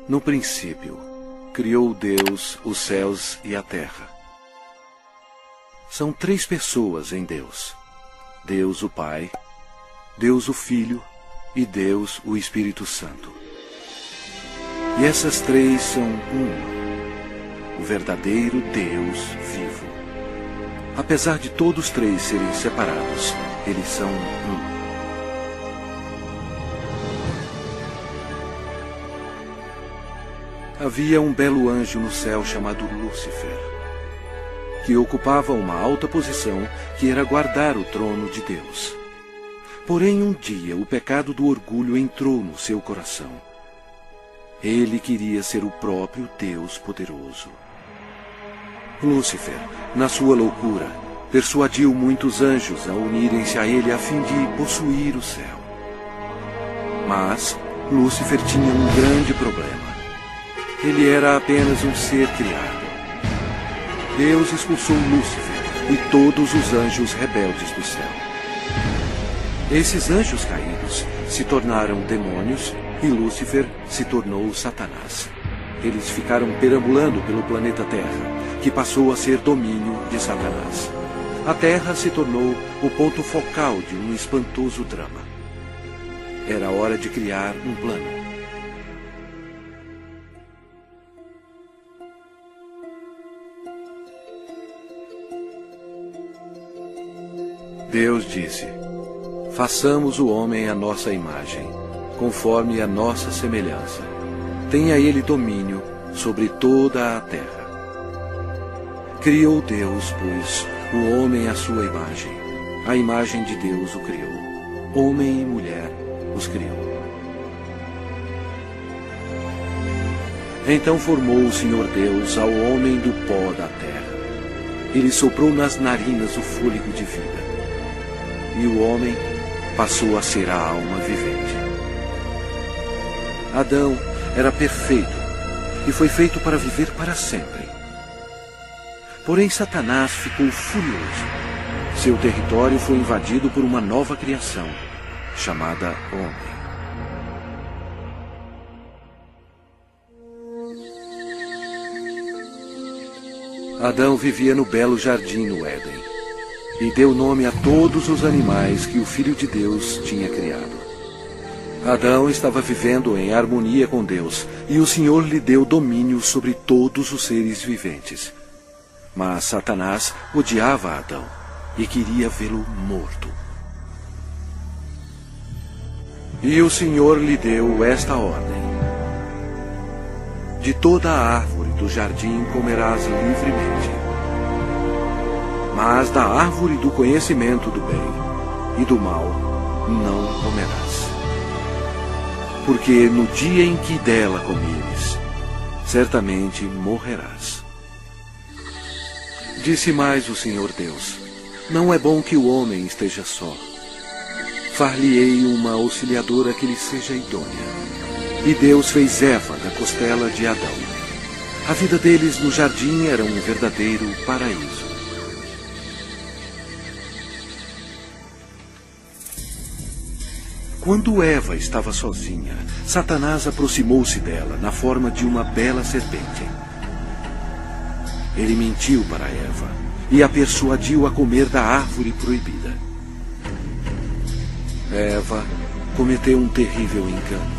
No princípio, criou Deus os céus e a terra. São três pessoas em Deus: Deus o Pai, Deus o Filho e Deus o Espírito Santo. E essas três são uma, o verdadeiro Deus vivo. Apesar de todos três serem separados, eles são um. Havia um belo anjo no céu chamado Lúcifer, que ocupava uma alta posição que era guardar o trono de Deus. Porém, um dia o pecado do orgulho entrou no seu coração. Ele queria ser o próprio Deus poderoso. Lúcifer, na sua loucura, persuadiu muitos anjos a unirem-se a ele a fim de possuir o céu. Mas Lúcifer tinha um grande problema. Ele era apenas um ser criado. Deus expulsou Lúcifer e todos os anjos rebeldes do céu. Esses anjos caídos se tornaram demônios e Lúcifer se tornou Satanás. Eles ficaram perambulando pelo planeta Terra, que passou a ser domínio de Satanás. A Terra se tornou o ponto focal de um espantoso drama. Era hora de criar um plano. Deus disse: façamos o homem à nossa imagem, conforme a nossa semelhança. Tenha ele domínio sobre toda a terra. Criou Deus, pois, o homem à sua imagem. A imagem de Deus o criou. Homem e mulher os criou. Então formou o Senhor Deus ao homem do pó da terra. Ele soprou nas narinas o fôlego de vida. E o homem passou a ser a alma vivente. Adão era perfeito e foi feito para viver para sempre. Porém, Satanás ficou furioso. Seu território foi invadido por uma nova criação, chamada homem. Adão vivia no belo jardim no Éden e deu nome a todos os animais que o Filho de Deus tinha criado. Adão estava vivendo em harmonia com Deus, e o Senhor lhe deu domínio sobre todos os seres viventes. Mas Satanás odiava Adão e queria vê-lo morto. E o Senhor lhe deu esta ordem: de toda a árvore do jardim comerás livremente, mas da árvore do conhecimento do bem e do mal não comerás. Porque no dia em que dela comeres, certamente morrerás. Disse mais o Senhor Deus: não é bom que o homem esteja só. Far-lhe-ei uma auxiliadora que lhe seja idônea. E Deus fez Eva da costela de Adão. A vida deles no jardim era um verdadeiro paraíso. Quando Eva estava sozinha, Satanás aproximou-se dela na forma de uma bela serpente. Ele mentiu para Eva e a persuadiu a comer da árvore proibida. Eva cometeu um terrível engano,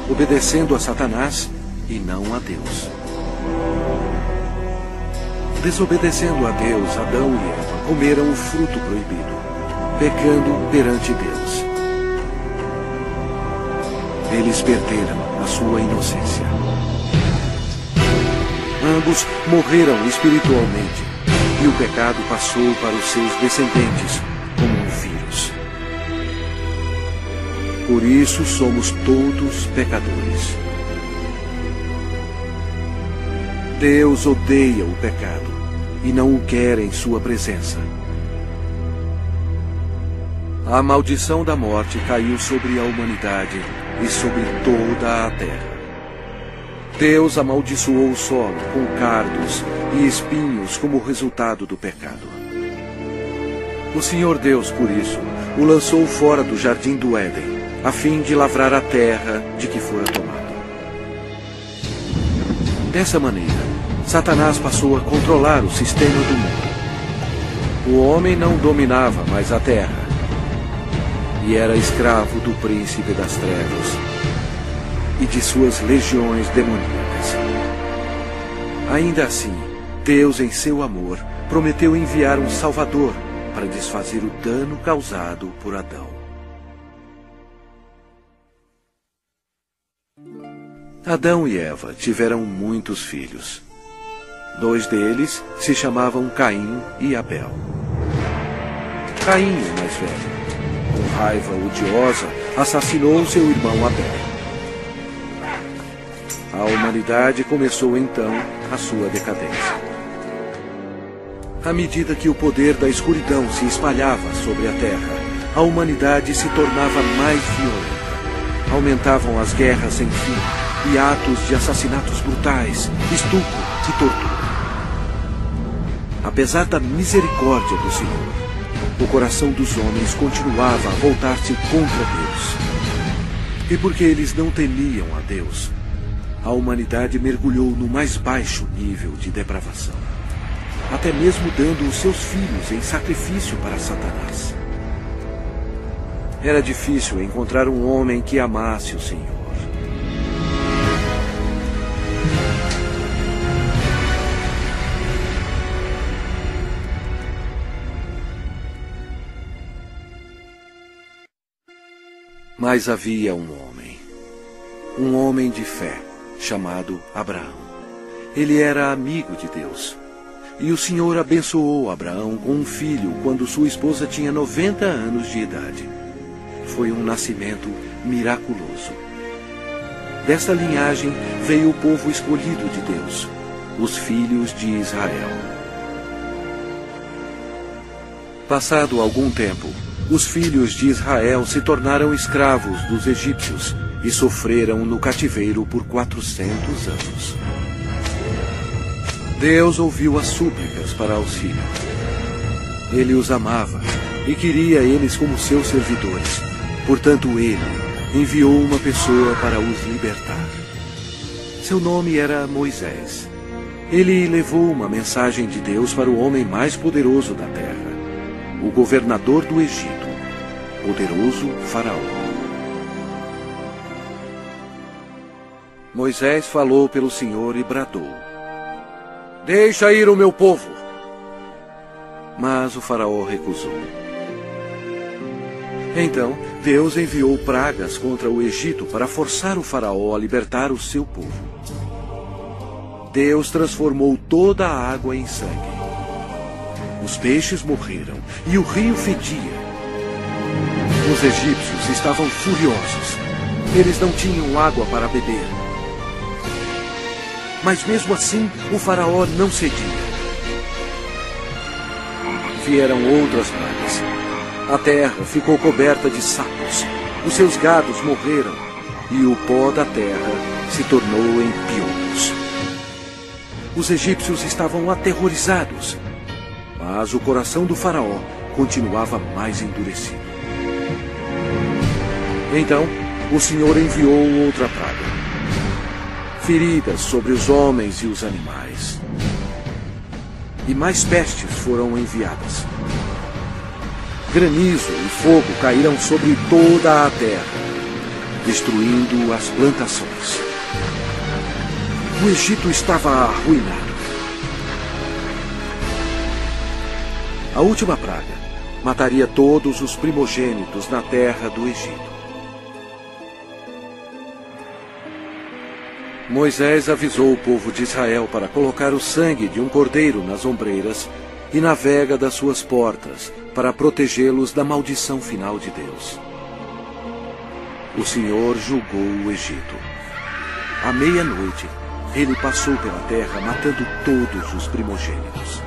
obedecendo a Satanás e não a Deus. Desobedecendo a Deus, Adão e Eva comeram o fruto proibido, pecando perante Deus. Eles perderam a sua inocência. Ambos morreram espiritualmente, e o pecado passou para os seus descendentes como um vírus. Por isso somos todos pecadores. Deus odeia o pecado e não o quer em sua presença. A maldição da morte caiu sobre a humanidade e sobre toda a terra. Deus amaldiçoou o solo com cardos e espinhos como resultado do pecado. O Senhor Deus, por isso, o lançou fora do jardim do Éden, a fim de lavrar a terra de que fora tomado. Dessa maneira, Satanás passou a controlar o sistema do mundo. O homem não dominava mais a terra e era escravo do príncipe das trevas e de suas legiões demoníacas. Ainda assim, Deus, em seu amor, prometeu enviar um Salvador para desfazer o dano causado por Adão. Adão e Eva tiveram muitos filhos. 2 deles se chamavam Caim e Abel. Caim, o mais velho, com raiva odiosa, assassinou seu irmão Abel. A humanidade começou então a sua decadência. À medida que o poder da escuridão se espalhava sobre a terra, a humanidade se tornava mais violenta. Aumentavam as guerras sem fim e atos de assassinatos brutais, estupro e tortura. Apesar da misericórdia do Senhor, o coração dos homens continuava a voltar-se contra Deus. E porque eles não temiam a Deus, a humanidade mergulhou no mais baixo nível de depravação, até mesmo dando os seus filhos em sacrifício para Satanás. Era difícil encontrar um homem que amasse o Senhor. Mas havia um homem de fé, chamado Abraão. Ele era amigo de Deus. E o Senhor abençoou Abraão com um filho quando sua esposa tinha 90 anos de idade. Foi um nascimento miraculoso. Desta linhagem veio o povo escolhido de Deus, os filhos de Israel. Passado algum tempo, os filhos de Israel se tornaram escravos dos egípcios e sofreram no cativeiro por 400 anos. Deus ouviu as súplicas para auxílio. Ele os amava e queria eles como seus servidores. Portanto, ele enviou uma pessoa para os libertar. Seu nome era Moisés. Ele levou uma mensagem de Deus para o homem mais poderoso da terra, o governador do Egito, poderoso Faraó. Moisés falou pelo Senhor e bradou: "Deixa ir o meu povo." Mas o Faraó recusou. Então, Deus enviou pragas contra o Egito para forçar o Faraó a libertar o seu povo. Deus transformou toda a água em sangue. Os peixes morreram e o rio fedia. Os egípcios estavam furiosos. Eles não tinham água para beber. Mas mesmo assim, o Faraó não cedia. Vieram outras pragas. A terra ficou coberta de sapos. Os seus gados morreram e o pó da terra se tornou em piolhos. Os egípcios estavam aterrorizados, mas o coração do Faraó continuava mais endurecido. Então, o Senhor enviou outra praga: feridas sobre os homens e os animais. E mais pestes foram enviadas. Granizo e fogo caíram sobre toda a terra, destruindo as plantações. O Egito estava arruinado. A última praga mataria todos os primogênitos na terra do Egito. Moisés avisou o povo de Israel para colocar o sangue de um cordeiro nas ombreiras e na vega das suas portas, para protegê-los da maldição final de Deus. O Senhor julgou o Egito. À meia-noite, ele passou pela terra matando todos os primogênitos.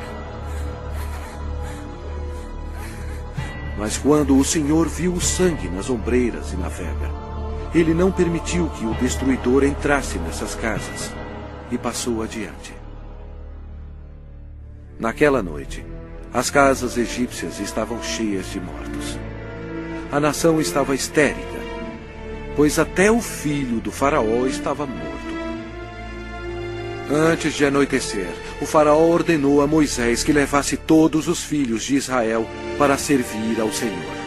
Mas quando o Senhor viu o sangue nas ombreiras e na vega, ele não permitiu que o destruidor entrasse nessas casas e passou adiante. Naquela noite, as casas egípcias estavam cheias de mortos. A nação estava histérica, pois até o filho do Faraó estava morto. Antes de anoitecer, o faraó ordenou a Moisés que levasse todos os filhos de Israel para servir ao Senhor.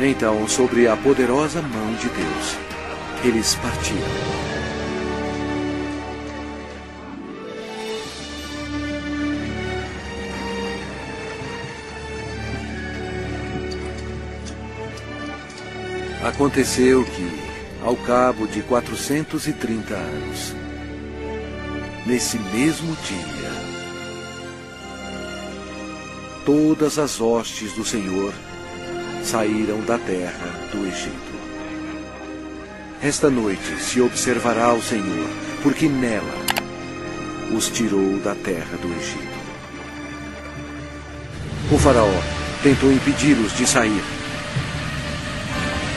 Então, sobre a poderosa mão de Deus, eles partiram. Aconteceu que, ao cabo de 430 anos, nesse mesmo dia, todas as hostes do Senhor saíram da terra do Egito. Esta noite se observará o Senhor, porque nela os tirou da terra do Egito. O faraó tentou impedi-los de sair,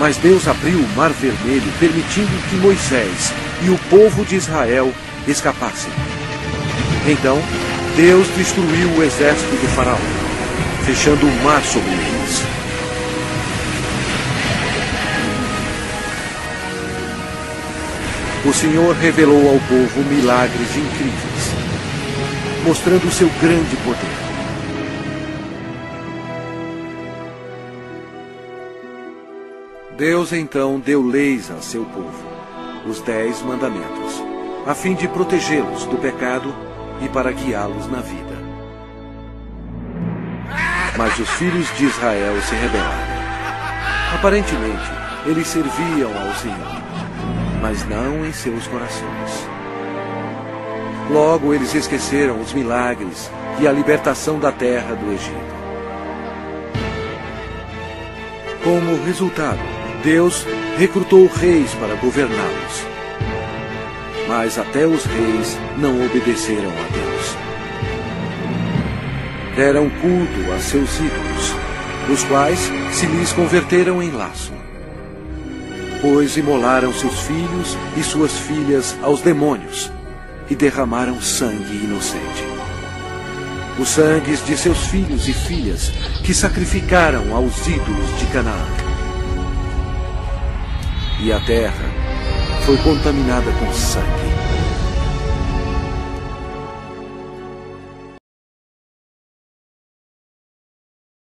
mas Deus abriu o Mar Vermelho, permitindo que Moisés e o povo de Israel escapassem. Então, Deus destruiu o exército do faraó, fechando o mar sobre eles. O Senhor revelou ao povo milagres incríveis, mostrando o seu grande poder. Deus então deu leis a seu povo, os 10 mandamentos, a fim de protegê-los do pecado e para guiá-los na vida. Mas os filhos de Israel se rebelaram. Aparentemente, eles serviam ao Senhor, mas não em seus corações. Logo, eles esqueceram os milagres e a libertação da terra do Egito. Como resultado, Deus recrutou reis para governá-los. Mas até os reis não obedeceram a Deus. Deram culto a seus ídolos, os quais se lhes converteram em laço. Pois imolaram seus filhos e suas filhas aos demônios e derramaram sangue inocente. Os sangues de seus filhos e filhas que sacrificaram aos ídolos de Canaã. E a terra foi contaminada com sangue.